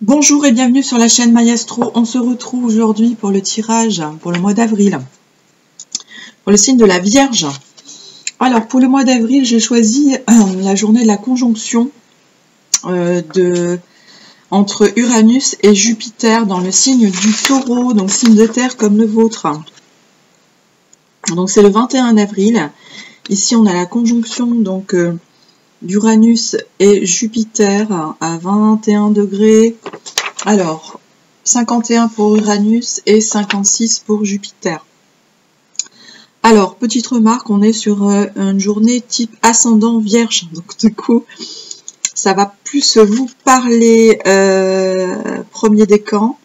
Bonjour et bienvenue sur la chaîne Maestro. On se retrouve aujourd'hui pour le tirage pour le mois d'avril, pour le signe de la Vierge. Alors pour le mois d'avril, j'ai choisi la journée de la conjonction entre Uranus et Jupiter dans le signe du Taureau, donc signe de terre comme le vôtre. Donc c'est le 21 avril. Ici on a la conjonction donc d'Uranus et Jupiter à 21 degrés. Alors, 51 pour Uranus et 56 pour Jupiter. Alors, petite remarque, on est sur une journée type ascendant Vierge. Donc, du coup, ça va plus vous parler premier décan.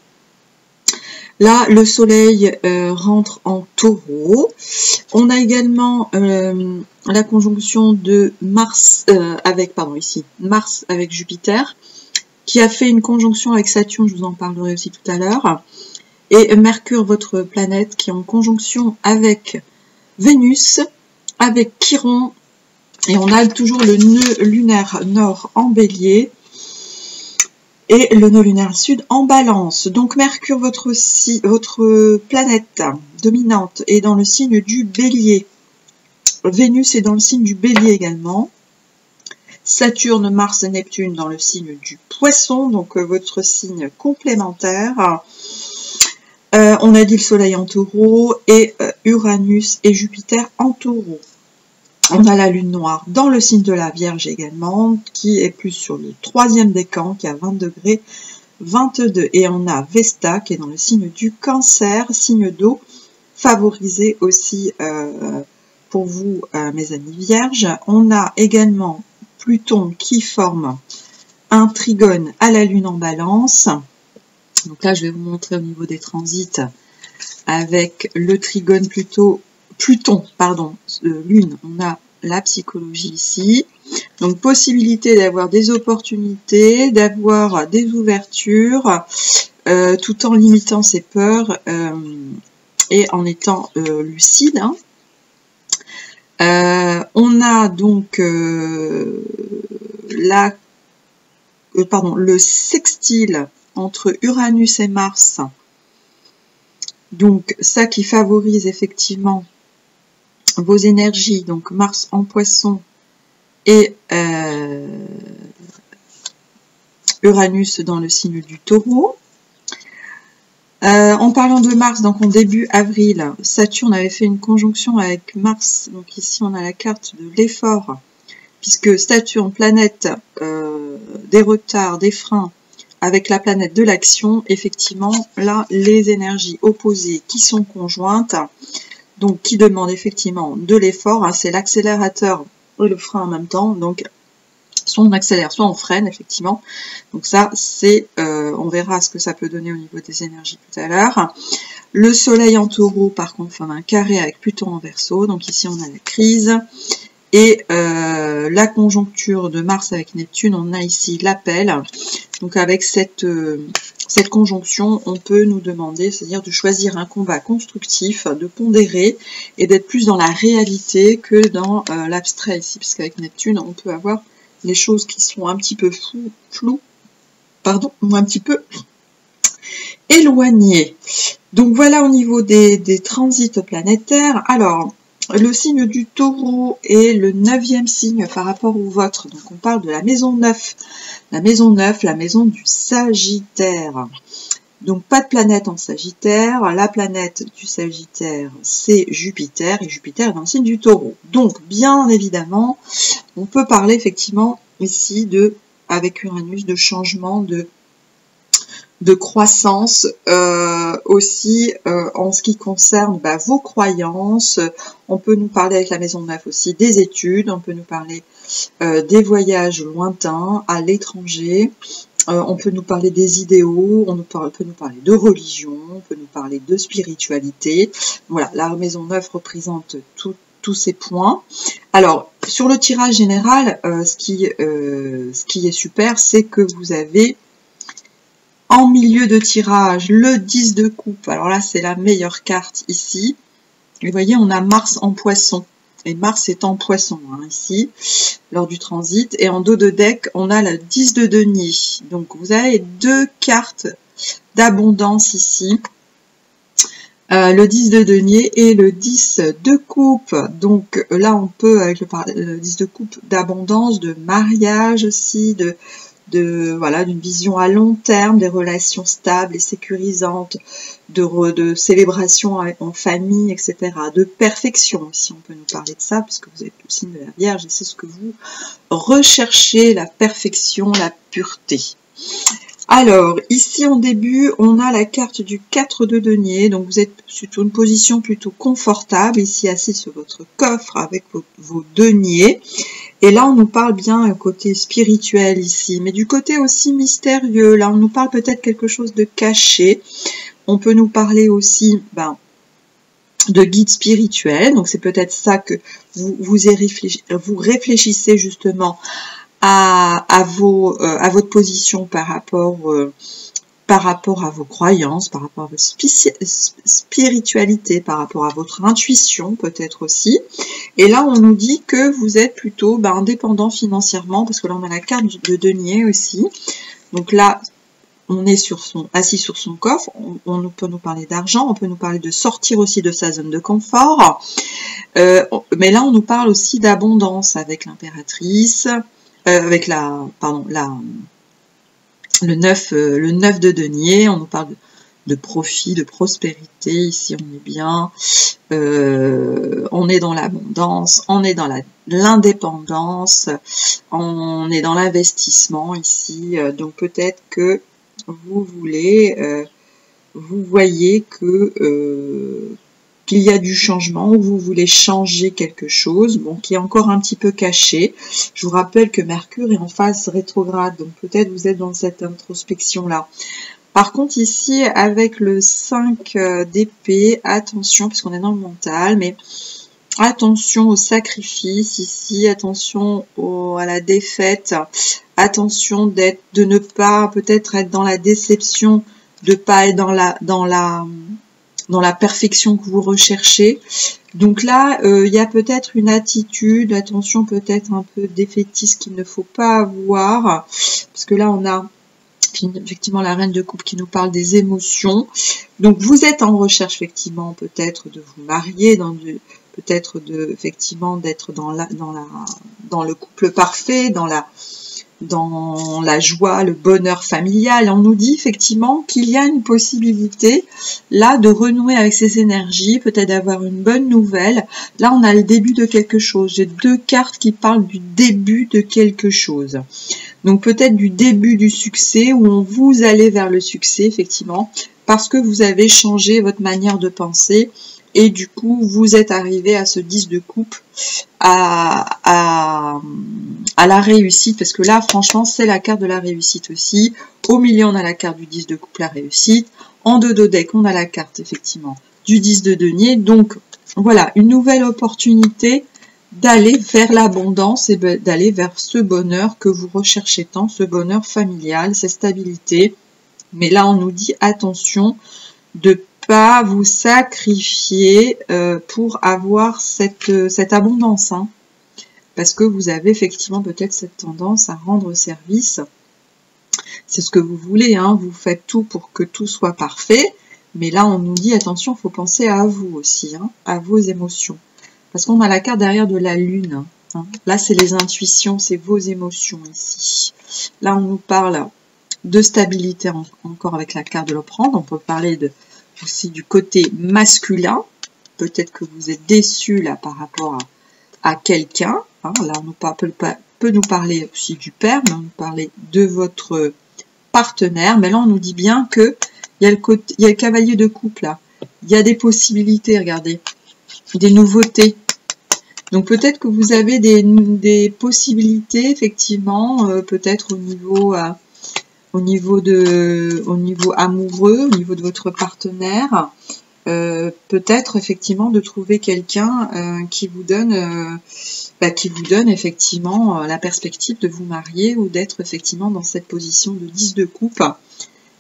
Là, le soleil rentre en Taureau. On a également la conjonction de Mars Mars avec Jupiter, qui a fait une conjonction avec Saturne, je vous en parlerai aussi tout à l'heure, et Mercure, votre planète, qui est en conjonction avec Vénus, avec Chiron, et on a toujours le nœud lunaire nord en Bélier, et le nœud lunaire sud en Balance. Donc Mercure, votre planète dominante, est dans le signe du Bélier. Vénus est dans le signe du Bélier également. Saturne, Mars et Neptune dans le signe du Poisson, donc votre signe complémentaire. On a dit le Soleil en Taureau et Uranus et Jupiter en Taureau. On a la Lune noire dans le signe de la Vierge également, qui est plus sur le troisième décan, qui est à 20 degrés 22. Et on a Vesta, qui est dans le signe du Cancer, signe d'eau, favorisé aussi pour vous, mes amis Vierges. On a également Pluton qui forme un trigone à la Lune en Balance. Donc là, je vais vous montrer au niveau des transits avec le trigone Pluton, Lune. On a la psychologie ici. Donc, possibilité d'avoir des opportunités, d'avoir des ouvertures, tout en limitant ses peurs et en étant lucide. On a donc le sextile entre Uranus et Mars, donc ça qui favorise effectivement vos énergies, donc Mars en Poisson et Uranus dans le signe du Taureau. En parlant de Mars, donc en début avril, Saturne avait fait une conjonction avec Mars. Donc ici, on a la carte de l'effort, puisque Saturne, planète des retards, des freins, avec la planète de l'action, effectivement, là, les énergies opposées qui sont conjointes, donc qui demandent effectivement de l'effort, hein, c'est l'accélérateur et le frein en même temps, donc soit on accélère, soit on freine, effectivement. Donc ça, c'est, on verra ce que ça peut donner au niveau des énergies tout à l'heure. Le Soleil en Taureau, par contre, forme un carré avec Pluton en Verseau. Donc ici, on a la crise. Et la conjoncture de Mars avec Neptune, on a ici l'appel. Donc avec cette conjonction, on peut nous demander, c'est-à-dire de choisir un combat constructif, de pondérer et d'être plus dans la réalité que dans l'abstrait ici, puisqu'avec Neptune, on peut avoir les choses qui sont un petit peu floues, ou un petit peu éloignées. Donc voilà au niveau des transits planétaires. Alors, le signe du Taureau est le 9e signe par rapport au vôtre. Donc on parle de la maison 9. La maison 9, la maison du Sagittaire. Donc pas de planète en Sagittaire. La planète du Sagittaire, c'est Jupiter. Et Jupiter est dans le signe du Taureau. Donc bien évidemment, on peut parler effectivement ici avec Uranus, de changement, de croissance, aussi en ce qui concerne vos croyances. On peut nous parler avec la maison 9 aussi des études, on peut nous parler des voyages lointains à l'étranger, on peut nous parler des idéaux, on peut nous parler de religion, on peut nous parler de spiritualité. Voilà, la maison 9 représente tous ces points. Alors, sur le tirage général, ce qui est super, c'est que vous avez en milieu de tirage le 10 de coupe. Alors là, c'est la meilleure carte ici. Et vous voyez, on a Mars en Poisson. Et Mars est en Poisson, hein, ici, lors du transit. Et en dos de deck, on a le 10 de denier. Donc, vous avez 2 cartes d'abondance ici. Le 10 de denier et le 10 de coupe. Donc là, on peut, avec le 10 de coupe, d'abondance, de mariage aussi, voilà, d'une vision à long terme, des relations stables et sécurisantes, de célébration en famille, etc. De perfection aussi, on peut nous parler de ça, puisque vous êtes le signe de la Vierge et c'est ce que vous recherchez, la perfection, la pureté. Alors, ici en début, on a la carte du 4 de denier, donc vous êtes sur une position plutôt confortable, ici assis sur votre coffre avec vos deniers. Et là, on nous parle bien côté spirituel ici, mais du côté aussi mystérieux. Là, on nous parle peut-être quelque chose de caché. On peut nous parler aussi de guide spirituel, donc c'est peut-être ça que vous réfléchissez justement à votre position par rapport à vos croyances, par rapport à votre spiritualité, par rapport à votre intuition peut-être aussi. Et là, on nous dit que vous êtes plutôt indépendant financièrement, parce que là, on a la carte de denier aussi. Donc là, on est assis sur son coffre, on peut nous parler d'argent, on peut nous parler de sortir aussi de sa zone de confort. Mais là, on nous parle aussi d'abondance avec l'impératrice, avec le 9 de denier, on nous parle de profit, de prospérité, ici on est bien, on est dans l'abondance, on est dans l'indépendance, on est dans l'investissement ici, donc peut-être que vous voyez qu'il y a du changement, ou vous voulez changer quelque chose, qui est encore un petit peu caché. Je vous rappelle que Mercure est en phase rétrograde, donc peut-être vous êtes dans cette introspection-là. Par contre, ici, avec le 5 d'épée, attention, parce qu'on est dans le mental, mais attention au sacrifice ici, attention à la défaite, attention de ne pas peut-être être dans la déception, de ne pas être dans la perfection que vous recherchez. Donc là, il y a peut-être une attitude, attention peut-être un peu défaitiste qu'il ne faut pas avoir, parce que là on a effectivement la reine de coupe qui nous parle des émotions. Donc vous êtes en recherche effectivement peut-être de vous marier, peut-être effectivement d'être dans le couple parfait, dans la joie, le bonheur familial. On nous dit effectivement qu'il y a une possibilité là de renouer avec ces énergies, peut-être d'avoir une bonne nouvelle. Là, on a le début de quelque chose. J'ai 2 cartes qui parlent du début de quelque chose. Donc peut-être du début du succès, où vous allez vers le succès, effectivement, parce que vous avez changé votre manière de penser. Et du coup, vous êtes arrivé à ce 10 de coupe, à la réussite, parce que là, franchement, c'est la carte de la réussite aussi. Au milieu, on a la carte du 10 de coupe, la réussite. En dos de deck, on a la carte, effectivement, du 10 de denier. Donc, voilà, une nouvelle opportunité d'aller vers l'abondance et d'aller vers ce bonheur que vous recherchez tant, ce bonheur familial, cette stabilité. Mais là, on nous dit, attention, de pas vous sacrifier pour avoir cette abondance, hein, parce que vous avez effectivement peut-être cette tendance à rendre service. C'est ce que vous voulez, hein, vous faites tout pour que tout soit parfait, mais là on nous dit attention, il faut penser à vous aussi, hein, à vos émotions, parce qu'on a la carte derrière de la lune, hein. Là c'est les intuitions, c'est vos émotions ici. Là on nous parle de stabilité encore avec la carte de l'offrande, on peut parler aussi du côté masculin, peut-être que vous êtes déçu là par rapport à quelqu'un, hein. Là on peut nous parler aussi du père, mais on nous parler de votre partenaire, mais là on nous dit bien que il y a le cavalier de coupe là, il y a des possibilités, regardez, des nouveautés. Donc peut-être que vous avez des possibilités effectivement, peut-être au niveau amoureux, au niveau de votre partenaire, peut-être effectivement de trouver quelqu'un qui vous donne effectivement la perspective de vous marier ou d'être effectivement dans cette position de 10 de coupe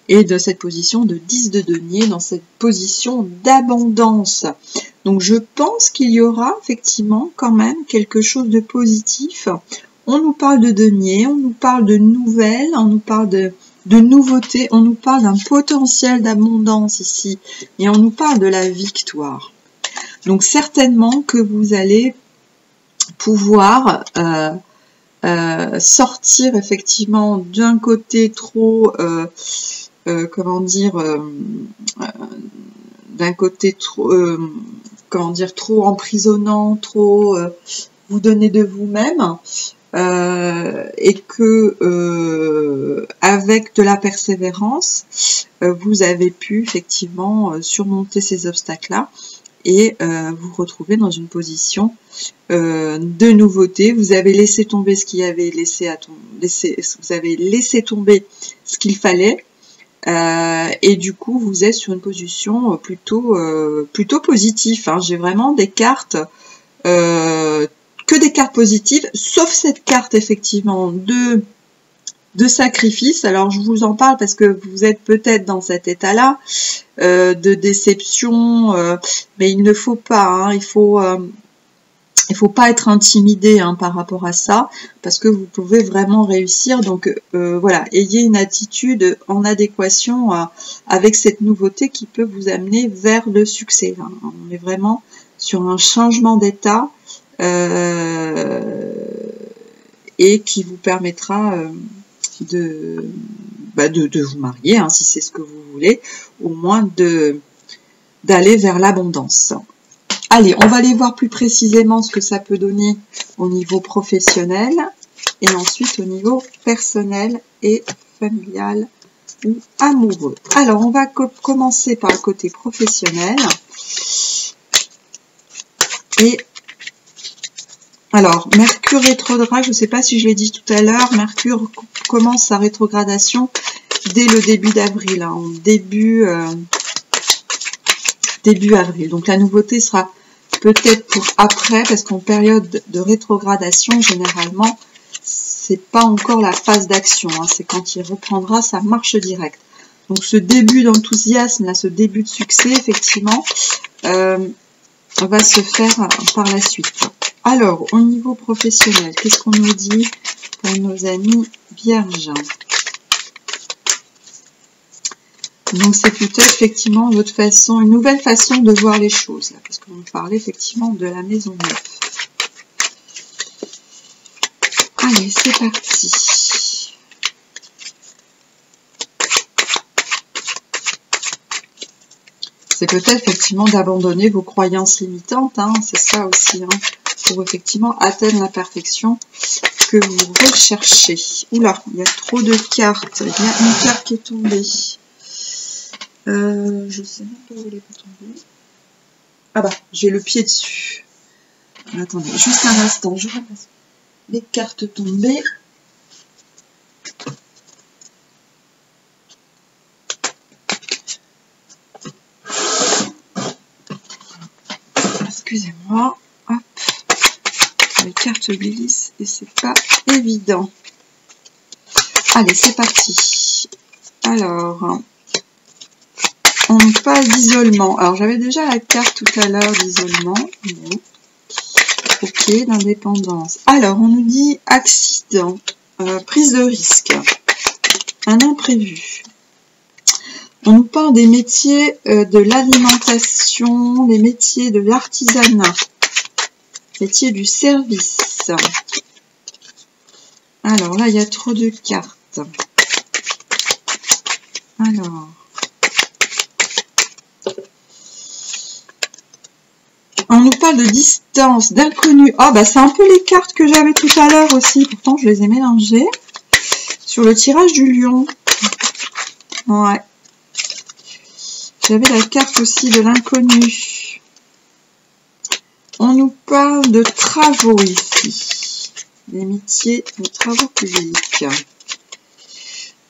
et de cette position de 10 de denier, dans cette position d'abondance. Donc je pense qu'il y aura effectivement quand même quelque chose de positif. On nous parle de denier, on nous parle de nouvelles, on nous parle de nouveautés, on nous parle d'un potentiel d'abondance ici, et on nous parle de la victoire. Donc certainement que vous allez pouvoir sortir effectivement d'un côté trop, comment dire, d'un côté trop, comment dire, trop emprisonnant, trop vous donner de vous-même, et que avec de la persévérance, vous avez pu effectivement surmonter ces obstacles-là et vous retrouver dans une position de nouveauté. Vous avez laissé tomber ce qu'il y avait vous avez laissé tomber ce qu'il fallait, et du coup vous êtes sur une position plutôt positive. Hein. J'ai vraiment des cartes que des cartes positives, sauf cette carte effectivement de sacrifice. Alors je vous en parle parce que vous êtes peut-être dans cet état-là de déception, mais il ne faut pas, hein, il faut pas être intimidé hein, par rapport à ça, parce que vous pouvez vraiment réussir. Donc voilà, ayez une attitude en adéquation avec cette nouveauté qui peut vous amener vers le succès. Hein. On est vraiment sur un changement d'état et qui vous permettra de vous marier, hein, si c'est ce que vous voulez, au moins d'aller vers l'abondance. Allez, on va aller voir plus précisément ce que ça peut donner au niveau professionnel et ensuite au niveau personnel et familial ou amoureux. Alors, on va commencer par le côté professionnel. Et alors, Mercure rétrograde, je ne sais pas si je l'ai dit tout à l'heure, Mercure commence sa rétrogradation dès le début d'avril, hein, début avril. Donc la nouveauté sera peut-être pour après, parce qu'en période de rétrogradation, généralement, c'est pas encore la phase d'action, hein, c'est quand il reprendra sa marche directe. Donc ce début d'enthousiasme, là, ce début de succès, effectivement, va se faire par la suite. Alors, au niveau professionnel, qu'est-ce qu'on nous dit pour nos amis vierges? Donc, c'est plutôt effectivement votre façon, une nouvelle façon de voir les choses, là, parce qu'on parlait effectivement de la maison neuve. Allez, c'est parti. C'est peut-être effectivement d'abandonner vos croyances limitantes, hein, c'est ça aussi, hein, pour effectivement atteindre la perfection que vous recherchez. Oula, il y a trop de cartes. Il y a une carte qui est tombée. Je sais même pas où elle est tombée. Ah bah, j'ai le pied dessus. Attendez, juste un instant, je ramasse les cartes tombées. Excusez-moi. Hop. Les cartes glissent et c'est pas évident. Allez, c'est parti. Alors, on parle d'isolement. Alors, j'avais déjà la carte tout à l'heure d'isolement. Ok, d'indépendance. Alors, on nous dit accident, prise de risque, un imprévu. On nous parle des métiers de l'alimentation, des métiers de l'artisanat, métiers du service. Alors là, il y a trop de cartes. Alors, on nous parle de distance, d'inconnu. Ah, bah c'est un peu les cartes que j'avais tout à l'heure aussi. Pourtant, je les ai mélangées. Sur le tirage du lion. Ouais. J'avais la carte aussi de l'inconnu. On nous parle de travaux ici. Les métiers de travaux publics.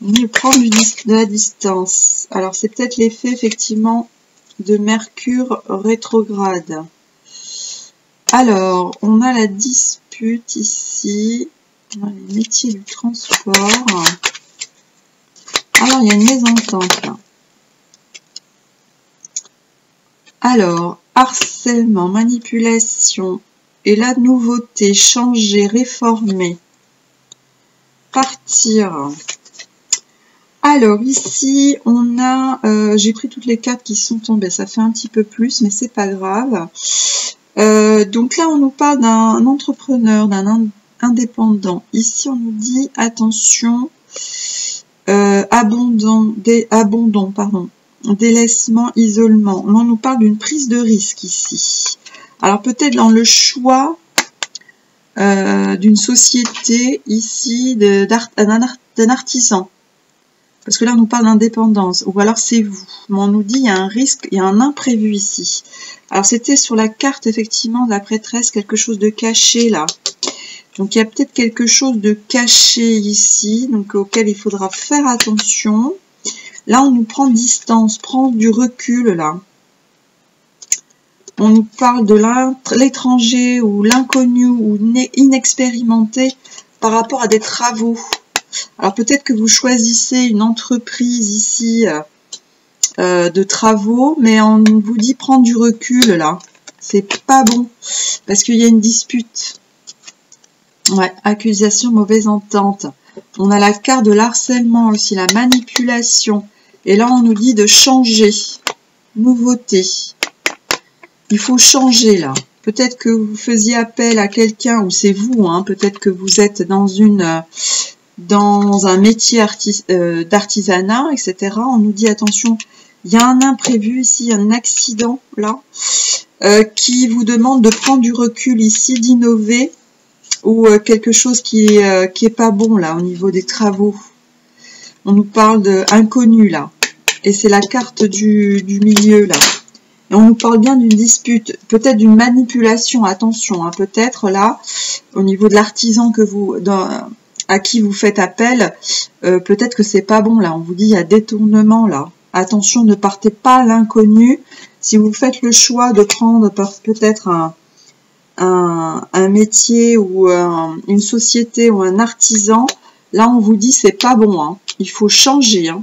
On nous prend de la distance. Alors, c'est peut-être l'effet, effectivement, de Mercure rétrograde. Alors, on a la dispute ici. On a les métiers du transport. Alors, il y a une mésentente là. Alors, harcèlement, manipulation et la nouveauté, changer, réformer, partir. Alors ici, on a, j'ai pris toutes les cartes qui sont tombées, ça fait un petit peu plus, mais c'est pas grave. Donc là, on nous parle d'un entrepreneur, d'un indépendant. Ici, on nous dit, attention, abandon, délaissement, isolement. Là, on nous parle d'une prise de risque ici. Alors peut-être dans le choix d'une société ici, d'un artisan. Parce que là, on nous parle d'indépendance. Ou alors, c'est vous. Mais on nous dit, il y a un risque, il y a un imprévu ici. Alors, c'était sur la carte, effectivement, de la prêtresse, quelque chose de caché, là. Donc, il y a peut-être quelque chose de caché ici, donc auquel il faudra faire attention. Là, on nous prend distance, prend du recul, là. On nous parle de l'étranger ou l'inconnu ou inexpérimenté par rapport à des travaux. Alors peut-être que vous choisissez une entreprise ici de travaux, mais on vous dit prendre du recul là. C'est pas bon parce qu'il y a une dispute. Ouais, accusation, mauvaise entente. On a la carte de l'harcèlement aussi, la manipulation. Et là on nous dit de changer, nouveauté. Il faut changer là. Peut-être que vous faisiez appel à quelqu'un ou c'est vous, hein, peut-être que vous êtes dans un métier d'artisanat, etc. On nous dit attention, il y a un imprévu ici, un accident là, qui vous demande de prendre du recul ici, d'innover ou quelque chose qui est pas bon là au niveau des travaux. On nous parle d'inconnu là, et c'est la carte du milieu là. Et on nous parle bien d'une dispute, peut-être d'une manipulation, attention, hein, peut-être là, au niveau de l'artisan à qui vous faites appel, peut-être que c'est pas bon là, on vous dit il y a détournement là. Attention, ne partez pas à l'inconnu. Si vous faites le choix de prendre peut-être un métier ou une société ou un artisan, là on vous dit c'est pas bon, hein. Il faut changer, hein.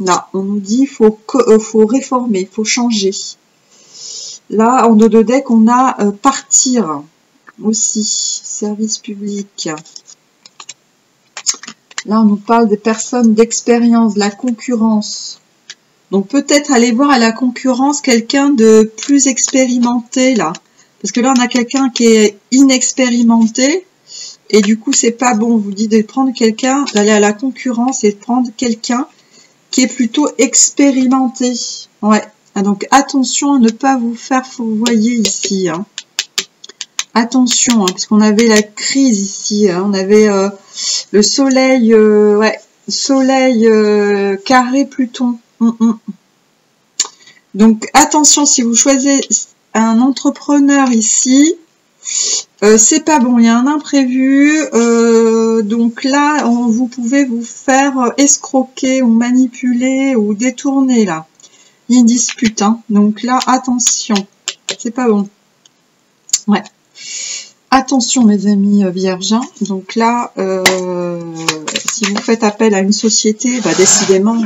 Là, on nous dit faut réformer, faut changer. Là, en dos de deck, on a partir aussi, service public. Là, on nous parle des personnes d'expérience, de la concurrence. Donc, peut-être aller voir à la concurrence quelqu'un de plus expérimenté, là. Parce que là, on a quelqu'un qui est inexpérimenté. Et du coup, c'est pas bon. On vous dit de prendre quelqu'un, d'aller à la concurrence et de prendre quelqu'un qui est plutôt expérimenté. Ouais. Donc, attention à ne pas vous faire fourvoyer ici, hein. Attention, hein, parce qu'on avait la crise ici, hein. On avait le soleil, soleil carré Pluton. Donc, attention, si vous choisissez un entrepreneur ici, c'est pas bon, il y a un imprévu, donc là, vous pouvez vous faire escroquer ou manipuler ou détourner, là. Il y a une dispute, hein. Donc là, attention, c'est pas bon. Ouais. Attention, mes amis vierges. Donc là, si vous faites appel à une société, bah décidément,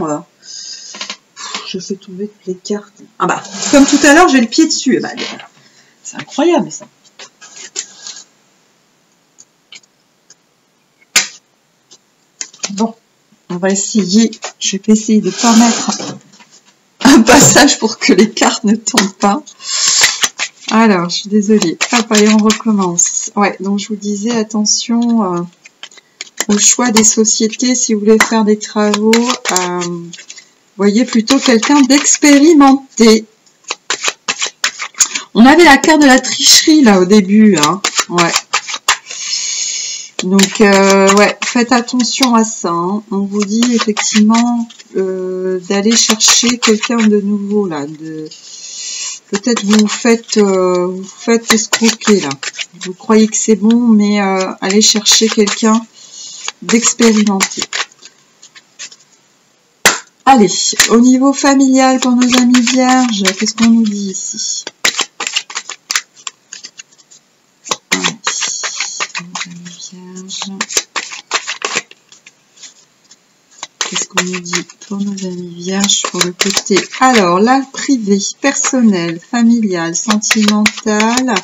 je fais tomber toutes les cartes. Ah bah, comme tout à l'heure, j'ai le pied dessus. Bah, c'est incroyable, ça. Bon, on va essayer. Je vais essayer de ne pas mettre un passage pour que les cartes ne tombent pas. Alors, je suis désolée. Hop, allez, on recommence. Ouais, donc je vous disais, attention au choix des sociétés. Si vous voulez faire des travaux, voyez plutôt quelqu'un d'expérimenté. On avait la carte de la tricherie, là, au début. Hein. Ouais. Donc, ouais, faites attention à ça. Hein. On vous dit, effectivement, d'aller chercher quelqu'un de nouveau, là. Peut-être vous faites escroquer, là. Vous croyez que c'est bon, mais allez chercher quelqu'un d'expérimenté. Allez, au niveau familial, pour nos amis vierges, qu'est-ce qu'on nous dit ici? Qu'est-ce qu'on nous dit pour nos amis vierges pour le côté? Alors, là, privé, personnel, familial, sentimental,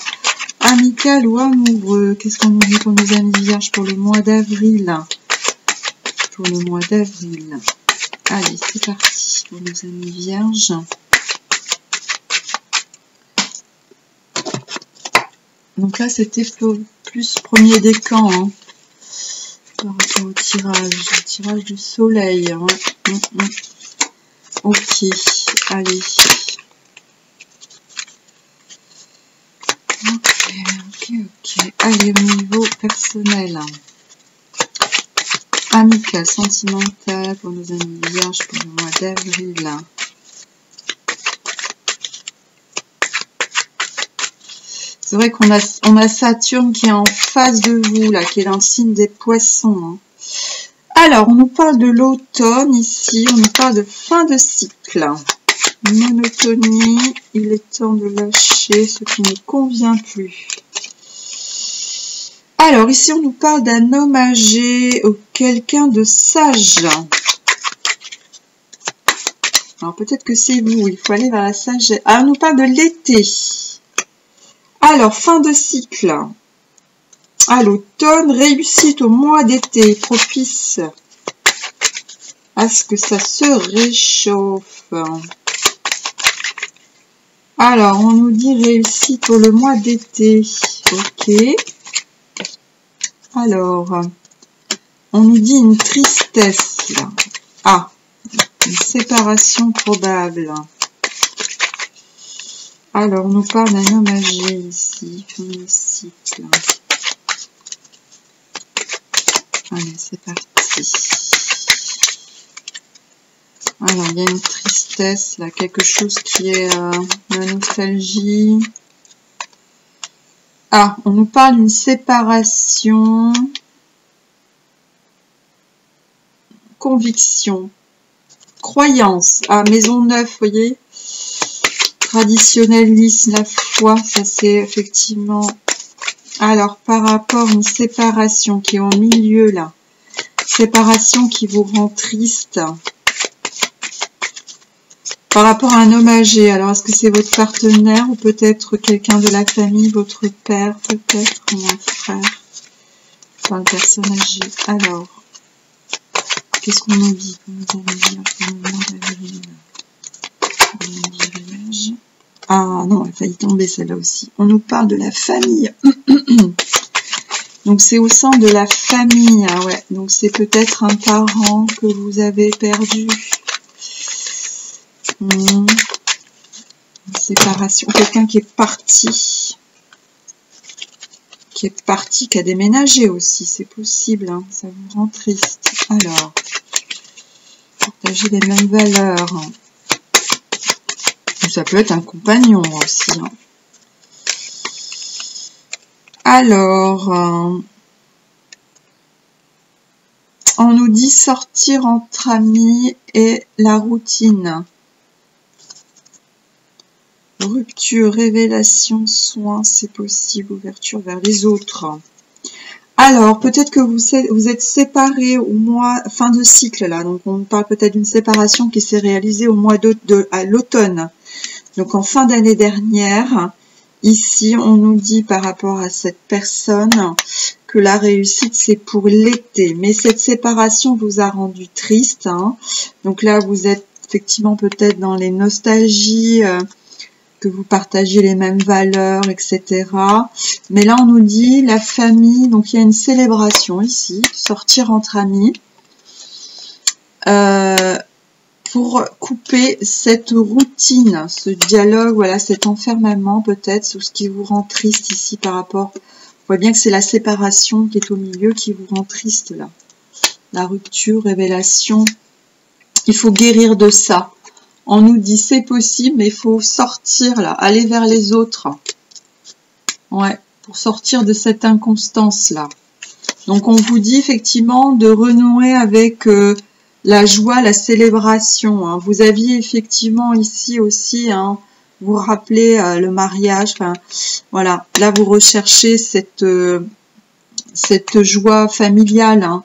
amical ou amoureux. Qu'est-ce qu'on nous dit pour nos amis vierges pour le mois d'avril? Pour le mois d'avril. Allez, c'est parti pour nos amis vierges. Donc là, c'était plus premier décan, hein, par rapport au tirage du soleil. Hein. Ok, allez. Ok. Allez, au niveau personnel. Amical, sentimental pour nos amis vierges pour le mois d'avril. C'est vrai qu'on a Saturne qui est en face de vous, là, qui est dans le signe des poissons. Hein. Alors, on nous parle de l'automne ici, on nous parle de fin de cycle. Monotonie, il est temps de lâcher ce qui ne convient plus. Alors, ici, on nous parle d'un homme âgé ou quelqu'un de sage. Alors, peut-être que c'est vous, il faut aller vers la sagesse. Alors, on nous parle de l'été. Alors, fin de cycle. À l'automne, réussite au mois d'été, propice à ce que ça se réchauffe. Alors, on nous dit réussite pour le mois d'été. Ok. Alors, on nous dit une tristesse. Là. Ah, une séparation probable. Alors, on nous parle d'un homme âgé ici, fin de cycle. Allez, c'est parti. Alors, il y a une tristesse, là, quelque chose qui est la nostalgie. Ah, on nous parle d'une séparation. Conviction. Croyance. Ah, maison neuve, vous voyez. Traditionnalisme, la foi, ça c'est effectivement... Alors, par rapport à une séparation qui est au milieu, là. Séparation qui vous rend triste. Par rapport à un homme âgé, alors est-ce que c'est votre partenaire ou peut-être quelqu'un de la famille, votre père, peut-être, ou un frère? Enfin, une personne âgée. Alors, qu'est-ce qu'on nous dit pour nous amis pour le mois d'avril? Ah non, elle a failli tomber celle-là aussi. On nous parle de la famille. Donc c'est au sein de la famille. Ah ouais. Donc c'est peut-être un parent que vous avez perdu. Séparation. Quelqu'un qui est parti. Qui a déménagé aussi. C'est possible. Hein. Ça vous rend triste. Alors, partager les mêmes valeurs. Ça peut être un compagnon aussi. Hein. Alors, on nous dit sortir entre amis et la routine. Rupture, révélation, soin, c'est possible. Ouverture vers les autres. Alors, peut-être que vous êtes séparés au mois, fin de cycle là. Donc, on parle peut-être d'une séparation qui s'est réalisée au mois à l'automne. Donc, en fin d'année dernière, ici, on nous dit par rapport à cette personne que la réussite, c'est pour l'été. Mais cette séparation vous a rendu triste. Hein. Donc là, vous êtes effectivement peut-être dans les nostalgies, que vous partagez les mêmes valeurs, etc. Mais là, on nous dit la famille. Donc, il y a une célébration ici, sortir entre amis. Pour couper cette routine, ce dialogue, voilà, cet enfermement peut-être, sur ce qui vous rend triste ici par rapport... On voit bien que c'est la séparation qui est au milieu qui vous rend triste là. La rupture, révélation. Il faut guérir de ça. On nous dit c'est possible, mais il faut sortir là, aller vers les autres. Ouais, pour sortir de cette inconstance là. Donc on vous dit effectivement de renouer avec... la joie, la célébration. Hein. Vous aviez effectivement ici aussi, hein, vous rappelez le mariage. Enfin, voilà. Là, vous recherchez cette cette joie familiale. Hein.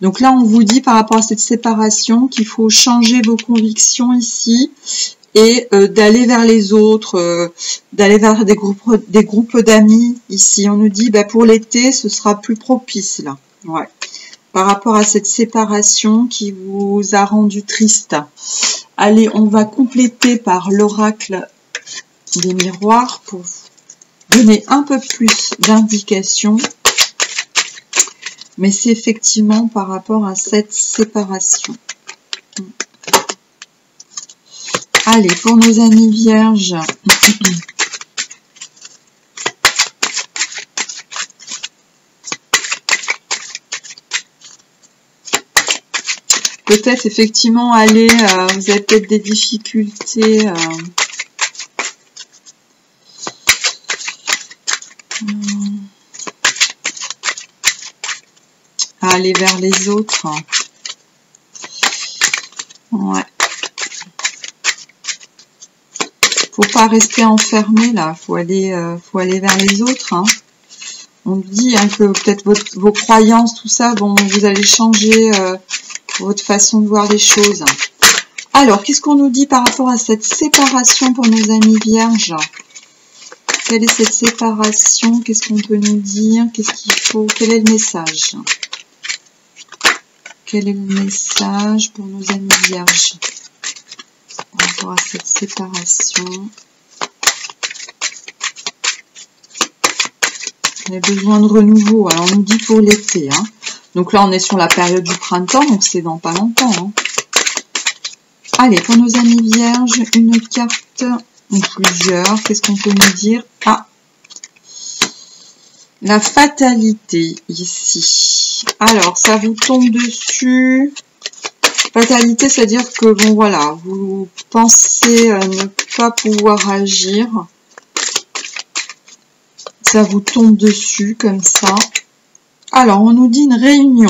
Donc là, on vous dit par rapport à cette séparation qu'il faut changer vos convictions ici et d'aller vers les autres, d'aller vers des groupes d'amis. Ici, on nous dit pour l'été, ce sera plus propice là. Ouais. Par rapport à cette séparation qui vous a rendu triste. Allez, on va compléter par l'oracle des miroirs pour donner un peu plus d'indications. Mais c'est effectivement par rapport à cette séparation. Allez, pour nos amis vierges. Peut-être effectivement aller, vous avez peut-être des difficultés à aller vers les autres. Ouais. Faut pas rester enfermé là, faut aller vers les autres. Hein. On dit hein, que peut-être vos croyances, tout ça, bon, vous allez changer votre façon de voir les choses. Alors, qu'est-ce qu'on nous dit par rapport à cette séparation pour nos amis vierges? Quelle est cette séparation? Qu'est-ce qu'on peut nous dire? Qu'est-ce qu'il faut? Quel est le message? Quel est le message pour nos amis vierges par rapport à cette séparation? On a besoin de renouveau. Alors, on nous dit pour l'été. Hein. Donc là, on est sur la période du printemps, donc c'est dans pas longtemps. Hein. Allez, pour nos amis vierges, une carte ou plusieurs. Qu'est-ce qu'on peut nous dire? Ah, la fatalité ici. Alors, ça vous tombe dessus. Fatalité, c'est-à-dire que, bon, voilà, vous pensez ne pas pouvoir agir. Ça vous tombe dessus, comme ça. Alors, on nous dit une réunion.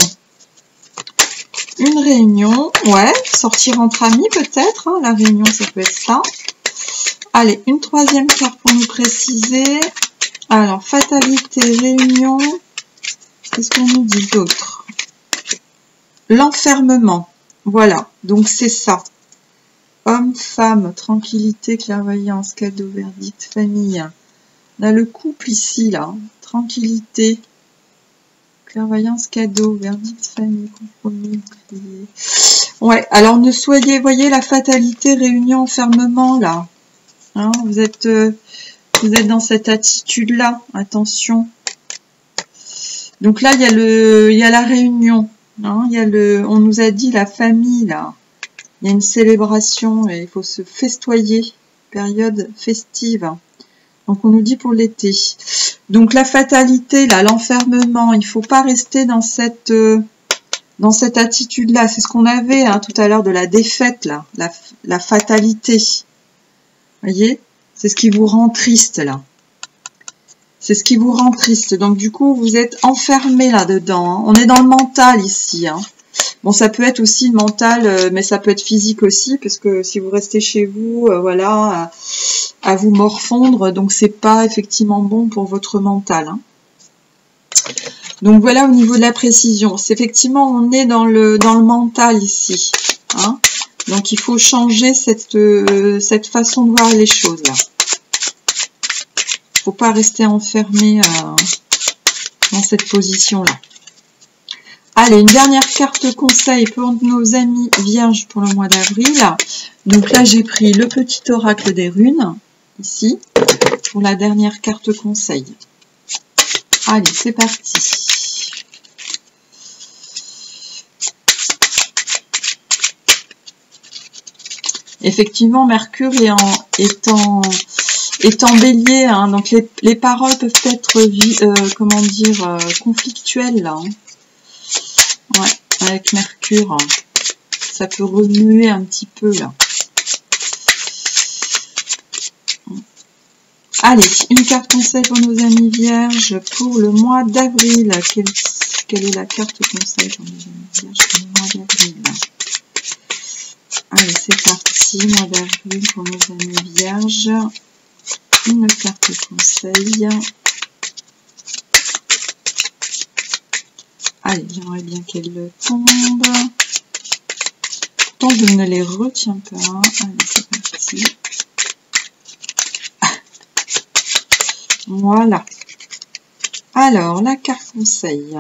Une réunion, ouais, sortir entre amis peut-être. Hein, la réunion, ça peut être ça. Allez, une troisième carte pour nous préciser. Alors, fatalité, réunion. Qu'est-ce qu'on nous dit d'autre? L'enfermement. Voilà, donc c'est ça. Homme, femme, tranquillité, clairvoyance, cadeau, verdict, famille. On a le couple ici, là. Tranquillité. Clairvoyance, cadeau, verdict, famille, compromis, prier. Ouais, alors ne soyez, voyez la fatalité, réunion, enfermement, là. Hein, vous êtes dans cette attitude-là, attention. Donc là, il y a la réunion. Hein, on nous a dit la famille, là. Il y a une célébration et il faut se festoyer. Période festive. Donc on nous dit pour l'été. Donc la fatalité, là, l'enfermement, il ne faut pas rester dans cette attitude-là. C'est ce qu'on avait hein, tout à l'heure de la défaite, là, la fatalité. Voyez, c'est ce qui vous rend triste, là. C'est ce qui vous rend triste. Donc du coup, vous êtes enfermé là-dedans. Hein. On est dans le mental ici. Hein. Bon, ça peut être aussi mental, mais ça peut être physique aussi, parce que si vous restez chez vous, voilà, à vous morfondre, donc c'est pas effectivement bon pour votre mental. Hein. Donc voilà au niveau de la précision. C'est effectivement, on est dans le mental ici. Hein. Donc il faut changer cette façon de voir les choses là. Faut pas rester enfermé dans cette position là. Allez, une dernière carte conseil pour nos amis vierges pour le mois d'avril. Donc là, j'ai pris le petit oracle des runes, ici, pour la dernière carte conseil. Allez, c'est parti. Effectivement, Mercure est en bélier, hein, donc les paroles peuvent être, comment dire, conflictuelles, là. Hein. Ouais, avec Mercure, ça peut remuer un petit peu là. Allez, une carte conseil pour nos amis vierges pour le mois d'avril. Quelle est la carte conseil pour nos amis vierges pour le mois d'avril? Allez, c'est parti, mois d'avril pour nos amis vierges. Une carte conseil. Allez, j'aimerais bien qu'elle tombe. Pourtant, je ne les retiens pas. Allez, c'est parti. Voilà. Alors, la carte conseil.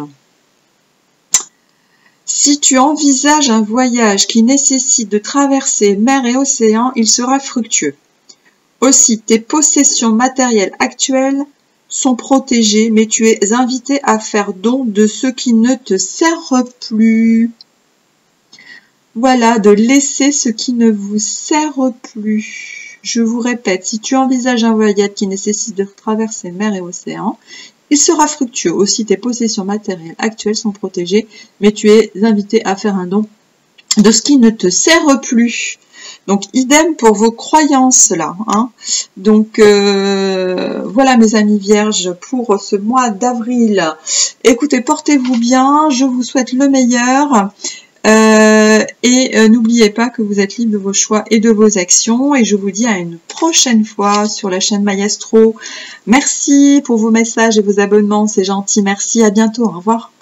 Si tu envisages un voyage qui nécessite de traverser mer et océan, il sera fructueux. Aussi, tes possessions matérielles actuelles sont protégées, mais tu es invité à faire don de ce qui ne te sert plus. Voilà, de laisser ce qui ne vous sert plus. Je vous répète, si tu envisages un voyage qui nécessite de traverser mer et océan, il sera fructueux. Aussi, tes possessions matérielles actuelles sont protégées, mais tu es invité à faire un don de ce qui ne te sert plus. Donc, idem pour vos croyances, là. Hein. Donc, voilà, mes amis vierges, pour ce mois d'avril. Écoutez, portez-vous bien. Je vous souhaite le meilleur. N'oubliez pas que vous êtes libre de vos choix et de vos actions. Et je vous dis à une prochaine fois sur la chaîne Maïastro. Merci pour vos messages et vos abonnements. C'est gentil. Merci. À bientôt. Au revoir.